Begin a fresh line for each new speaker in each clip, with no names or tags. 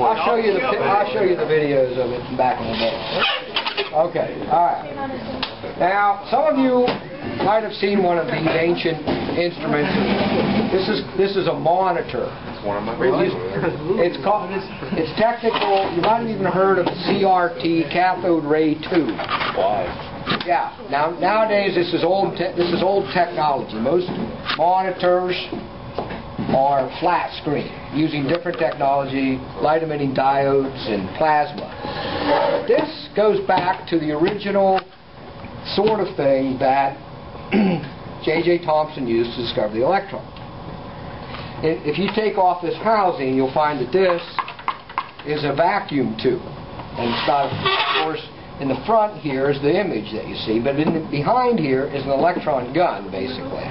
I'll show you the videos of it back in the day. Okay, all right. Now, some of you might have seen one of these ancient instruments. This is a monitor.
It's one of my favorites.
It's technical. You might have even heard of CRT, cathode ray tube.
Why?
Yeah. Nowadays this is old technology. Most monitors are flat screen using different technology, light emitting diodes and plasma. This goes back to the original sort of thing that J.J. Thomson used to discover the electron. If you take off this housing, you'll find that this is a vacuum tube, and it's not, of course, in the front here is the image that you see, but behind here is an electron gun, basically.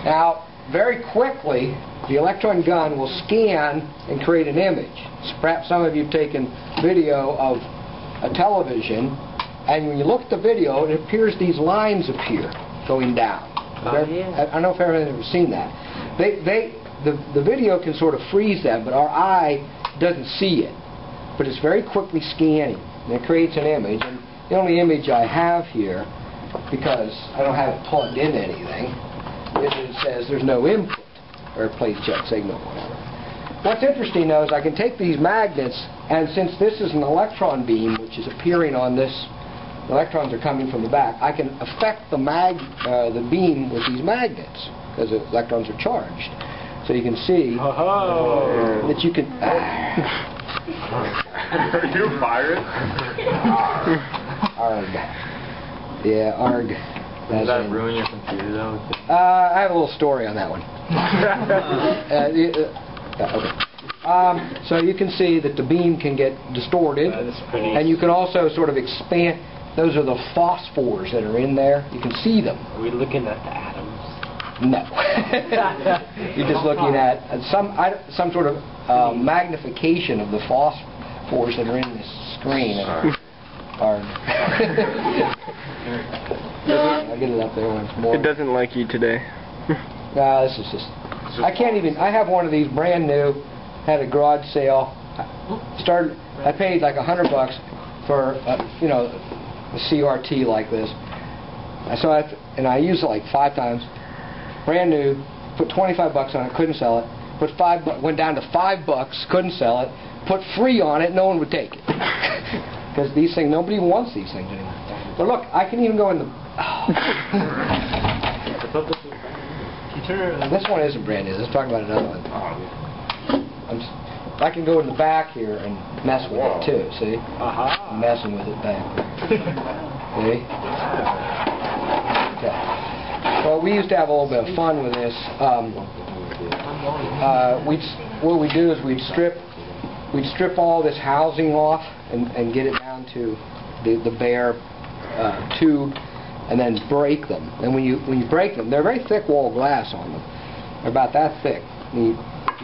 Now, very quickly, the electron gun will scan and create an image. Perhaps some of you have taken video of a television, and when you look at the video, it appears these lines appear going down. I don't know if everyone's ever seen that. The video can sort of freeze them, but our eye doesn't see it. But it's very quickly scanning, and it creates an image. And the only image I have here, because I don't have it plugged into anything, is it says there's no input, or please check signal, whatever. What's interesting though is I can take these magnets, and since this is an electron beam which is appearing on this, the electrons are coming from the back, I can affect the beam with these magnets because the electrons are charged. So you can see that you can.
Are you a pirate?
Arg. Yeah, arg.
Does that ruin your computer though?
I have a little story on that one. Okay. So you can see that the beam can get distorted, and you can also sort of expand. Those are the phosphors that are in there. You can see them.
Are we looking at the atoms?
No. You're just looking at some sort of magnification of the phosphors that are in this screen. I'll get it up there once more.
It doesn't like you today.
No, this is just... I can't even... I have one of these brand new. Had a garage sale. I paid like $100 for you know, a CRT like this. So I used it like 5 times. Brand new. Put $25 on it. Couldn't sell it. Went down to $5. Couldn't sell it. Put free on it. No one would take it. Because these things, nobody even wants these things anymore. But look, I can even go in the... This one isn't brand new. Let's talk about another one. I can go in the back here and mess with it too, see? I'm messing with it back. See? Okay. Well, we used to have a little bit of fun with this. What we do is we'd strip all this housing off and get it down to the bare tube, and then break them. And when you break them, they're very thick wall glass on them. They're about that thick. When you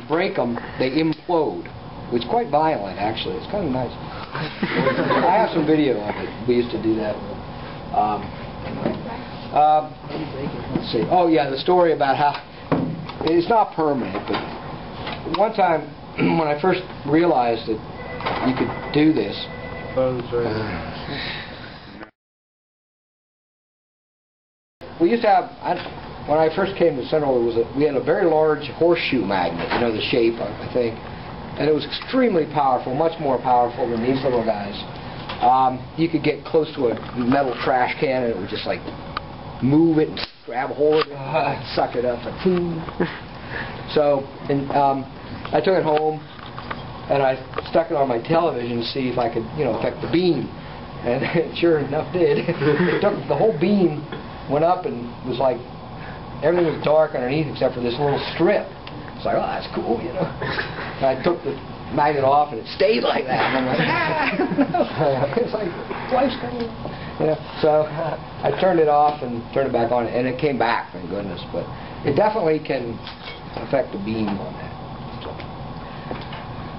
break them, they implode. It's quite violent, actually. It's kind of nice. I have some video of it. We used to do that. Let's see. Oh yeah, the story about how it's not permanent, but one time when I first realized that you could do this. We used to have, when I first came to Central, we had a very large horseshoe magnet, you know, the shape, I think, and it was extremely powerful, much more powerful than these little guys. You could get close to a metal trash can and it would just like move it and grab a hold of it and suck it up. So, I took it home and I stuck it on my television to see if I could, you know, affect the beam, and it sure enough did. The whole beam went up and was like, everything was dark underneath except for this little strip. It's like, oh, that's cool, you know. And I took the magnet off and it stayed like that. And I'm like, it's like, life's coming. You know, so I turned it off and turned it back on, and it came back, thank goodness. But it definitely can affect the beam on that.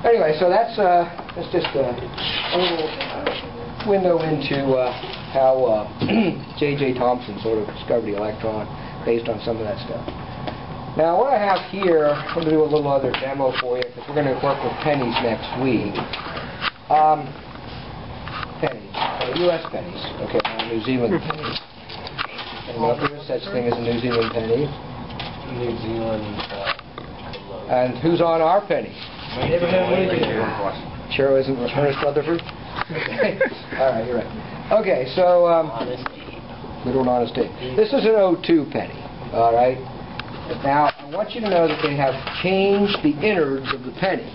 Anyway, so that's just a little window into how J.J. Thomson sort of discovered the electron based on some of that stuff. Now what I have here, I'm going to do a little other demo for you because we're going to work with pennies next week. Pennies, U.S. pennies, okay, not New Zealand pennies. And now there is such thing as a New Zealand penny.
New Zealand.
And who's on our penny? Sure isn't Ernest Rutherford? All right, you're right. Okay, so good old honesty. This is an 02 penny. All right. Now I want you to know that they have changed the innards of the penny.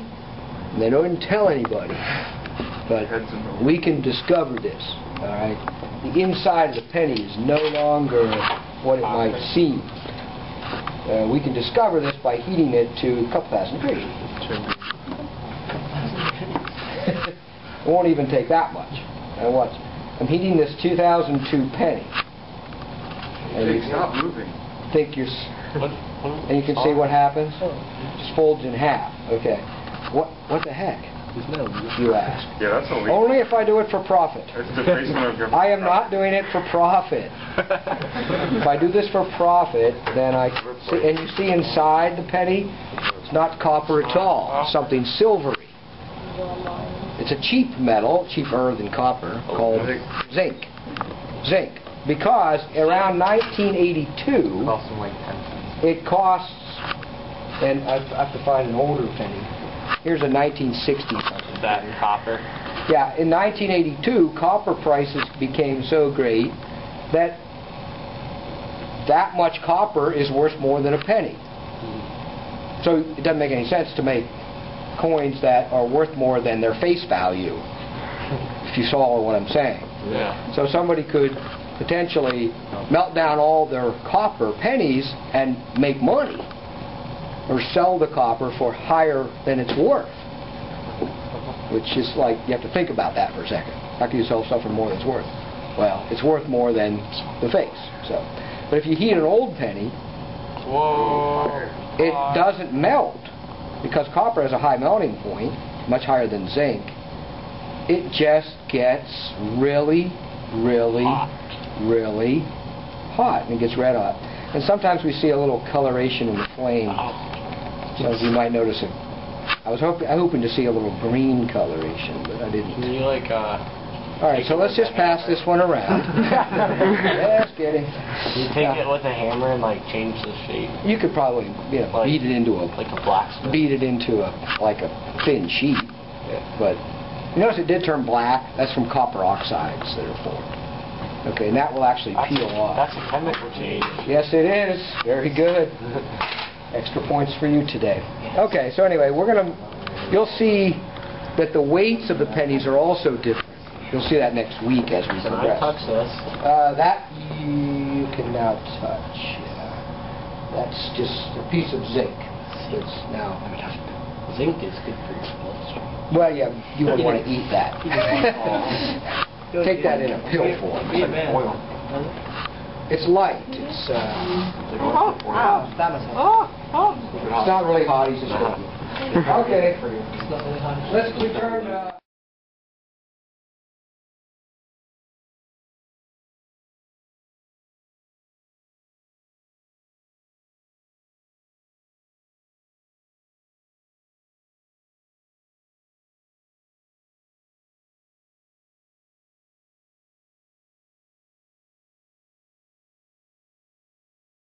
And they don't tell anybody, but we can discover this. All right. The inside of the penny is no longer what it might seem. We can discover this by heating it to a couple thousand degrees. It won't even take that much. Now watch. I'm heating this 2002 penny. And
It's not moving.
Think you're, and you can see what happens. It just folds in half. Okay. What the heck? You ask.
Yeah, that's illegal.
Only if I do it for profit.
It's the defacement of your.
I am not doing it for profit. If I do this for profit, then and you see inside the penny, it's not copper at all. It's something silvery. It's a cheap metal, cheaper than copper, called zinc. Zinc. Because around 1982, it costs, and I have to find an older penny. Here's a 1960 something.
Is that copper?
Yeah, in 1982, copper prices became so great that much copper is worth more than a penny. So it doesn't make any sense to make coins that are worth more than their face value, if you saw what I'm saying.
Yeah.
So somebody could potentially melt down all their copper pennies and make money, or sell the copper for higher than it's worth. Which is like, you have to think about that for a second. How can you sell stuff for more than it's worth? Well, it's worth more than the face. So, but if you heat an old penny, it doesn't melt, because copper has a high melting point, much higher than zinc. It just gets really, really, really hot, and it gets red hot. And sometimes we see a little coloration in the flame. So you might notice it. I was hoping to see a little green coloration, but I didn't.
Can you like
All right, so let's just pass this one around. Just kidding.
You take it with a hammer and like change the shape.
You could probably,
Like-
beat it into a
blacksmith.
beat it into a thin sheet.
Yeah.
But you notice it did turn black. That's from copper oxides that are formed. Okay, and that will actually peel off.
That's a chemical change.
Yes, it is. Very good. Extra points for you today. Okay, so anyway, you'll see that the weights of the pennies are also different. You'll see that next week as we
Can I
progress.
touch this?
That you can now touch. Yeah. That's just a piece of zinc. That's now.
Zinc is good for your bloodstream.
Well, yeah, you would want to eat that. Take that in a pill form.
Oil.
It's light. It's it's not really hot. He's just okay. Let's return.